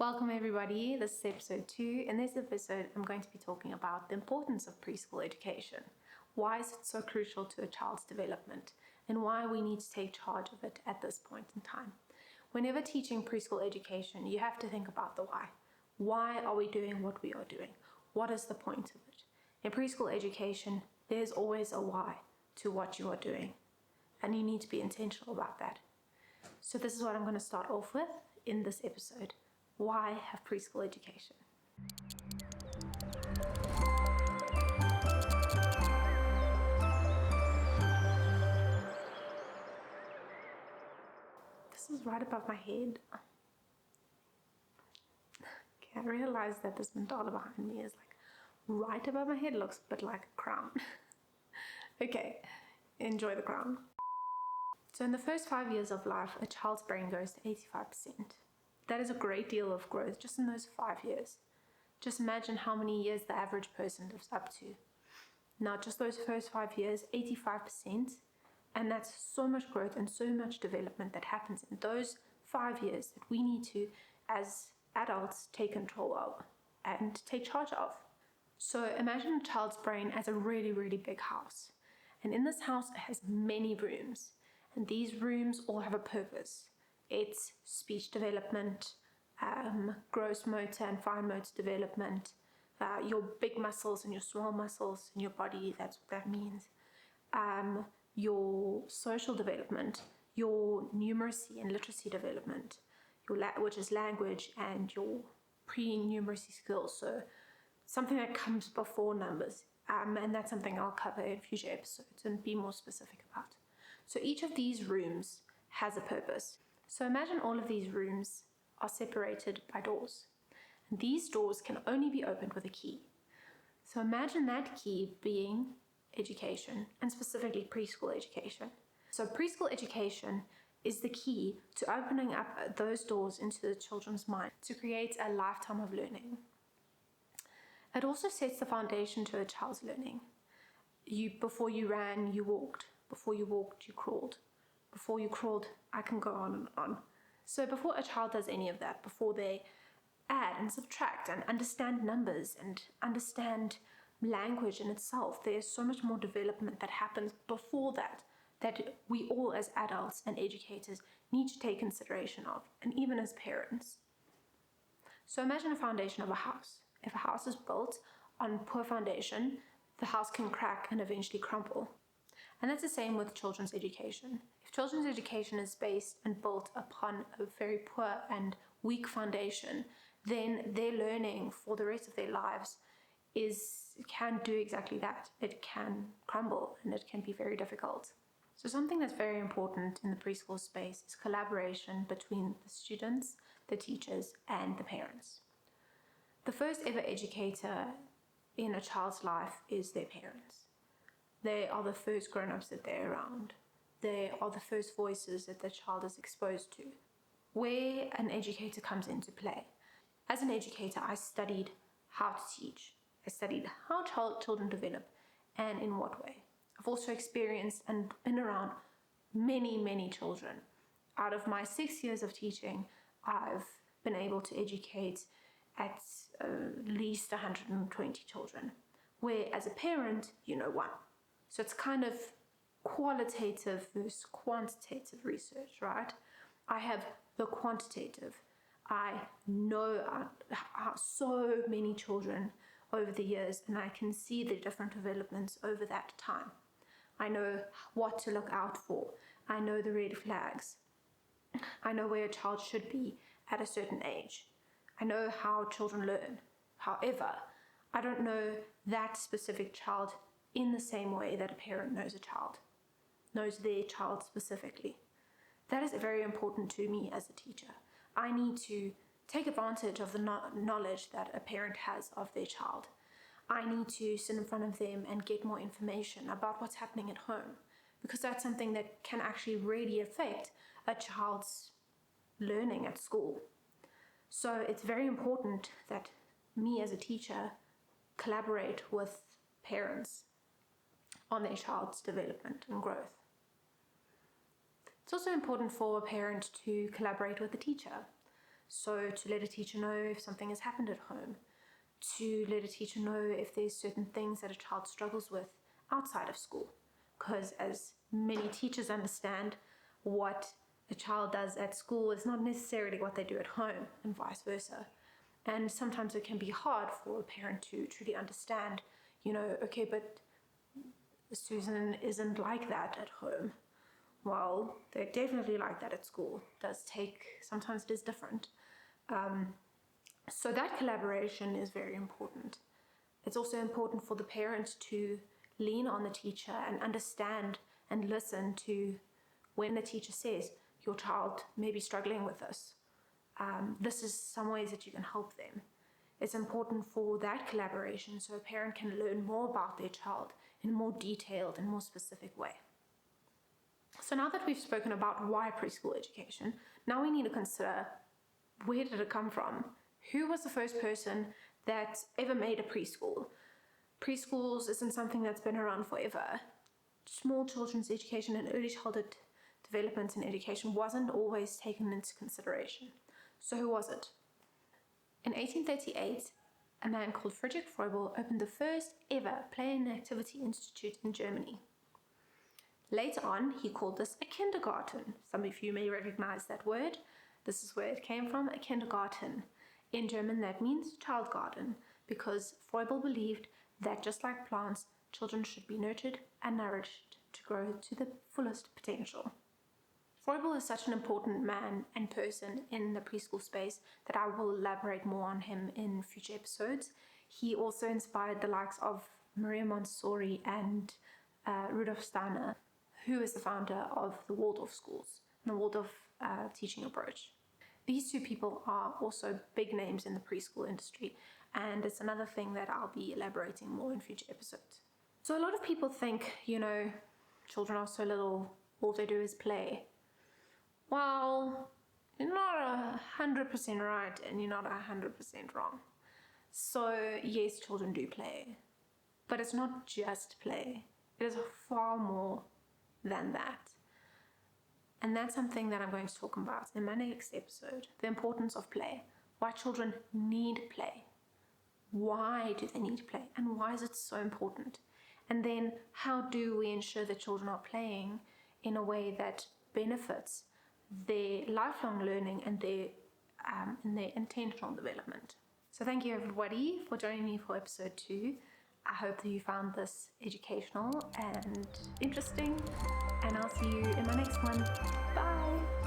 Welcome everybody, this is episode 2. In this episode I'm going to be talking about the importance of preschool education. Why is it so crucial to a child's development and why we need to take charge of it at this point in time. Whenever teaching preschool education, you have to think about the why. Why are we doing what we are doing? What is the point of it? In preschool education, there's always a why to what you are doing, and you need to be intentional about that. So this is what I'm going to start off with in this episode. Why have preschool education? This is right above my head. Okay, I realized that this mandala behind me is like right above my head. It looks a bit like a crown. Okay, enjoy the crown. So in the first 5 years of life, a child's brain goes to 85%. That is a great deal of growth just in those 5 years. Just imagine how many years the average person lives up to. Now, just those first 5 years, 85%, and that's so much growth and so much development that happens in those 5 years that we need to, as adults, take control of and take charge of. So imagine a child's brain as a really, really big house. And in this house, it has many rooms. And these rooms all have a purpose. It's speech development, gross motor and fine motor development, your big muscles and your small muscles in your body, that's what that means. Your social development, your numeracy and literacy development, which is language, and your pre-numeracy skills, so something that comes before numbers. And that's something I'll cover in future episodes and be more specific about. So each of these rooms has a purpose. So imagine all of these rooms are separated by doors. And these doors can only be opened with a key. So imagine that key being education, and specifically preschool education. So preschool education is the key to opening up those doors into the children's mind to create a lifetime of learning. It also sets the foundation to a child's learning. Before you ran, you walked. Before you walked, you crawled. Before you crawled, I can go on and on. So before a child does any of that, before they add and subtract and understand numbers and understand language in itself, there's so much more development that happens before that we all as adults and educators need to take consideration of, and even as parents. So imagine a foundation of a house. If a house is built on poor foundation, the house can crack and eventually crumble. And that's the same with children's education. If children's education is based and built upon a very poor and weak foundation, then their learning for the rest of their lives can do exactly that. It can crumble and it can be very difficult. So something that's very important in the preschool space is collaboration between the students, the teachers, and the parents. The first ever educator in a child's life is their parents. They are the first grown-ups that they're around. They are the first voices that the child is exposed to. Where an educator comes into play. As an educator, I studied how to teach. I studied how children develop and in what way. I've also experienced and been around many, many children. Out of my 6 years of teaching, I've been able to educate at least 120 children, where as a parent, you know one. So it's kind of qualitative versus quantitative research, right? I have the quantitative. I know so many children over the years, and I can see the different developments over that time. I know what to look out for. I know the red flags. I know where a child should be at a certain age. I know how children learn. However, I don't know that specific child in the same way that a parent knows their child specifically. That is very important to me as a teacher. I need to take advantage of the knowledge that a parent has of their child. I need to sit in front of them and get more information about what's happening at home, because that's something that can actually really affect a child's learning at school. So it's very important that me as a teacher collaborate with parents on their child's development and growth. It's also important for a parent to collaborate with the teacher. So to let a teacher know if something has happened at home, to let a teacher know if there's certain things that a child struggles with outside of school. Because as many teachers understand, what a child does at school is not necessarily what they do at home, and vice versa. And sometimes it can be hard for a parent to truly understand, okay, but Susan isn't like that at home. Well, they're definitely like that at school. Sometimes it is different. So that collaboration is very important. It's also important for the parent to lean on the teacher and understand and listen to when the teacher says, your child may be struggling with this. This is some ways that you can help them. It's important for that collaboration so a parent can learn more about their child in a more detailed and more specific way. So now that we've spoken about why preschool education, now we need to consider, where did it come from? Who was the first person that ever made a preschool? Preschools isn't something that's been around forever. Small children's education and early childhood development and education wasn't always taken into consideration. So who was it? In 1838, a man called Friedrich Froebel opened the first ever Play and Activity Institute in Germany. Later on, he called this a kindergarten. Some of you may recognize that word. This is where it came from, a kindergarten. In German, that means child garden, because Froebel believed that just like plants, children should be nurtured and nourished to grow to the fullest potential. Froebel is such an important man and person in the preschool space that I will elaborate more on him in future episodes. He also inspired the likes of Maria Montessori and Rudolf Steiner, who is the founder of the Waldorf schools and the Waldorf teaching approach. These two people are also big names in the preschool industry, and it's another thing that I'll be elaborating more in future episodes. So a lot of people think, children are so little, all they do is play. Well, you're not 100% right and you're not 100% wrong. So yes, children do play, but it's not just play. It is far more than that. And that's something that I'm going to talk about in my next episode, the importance of play, why children need play, why do they need play, and why is it so important? And then how do we ensure that children are playing in a way that benefits their lifelong learning and their intentional development. So thank you everybody for joining me for episode 2. I hope that you found this educational and interesting, and I'll see you in my next one. Bye!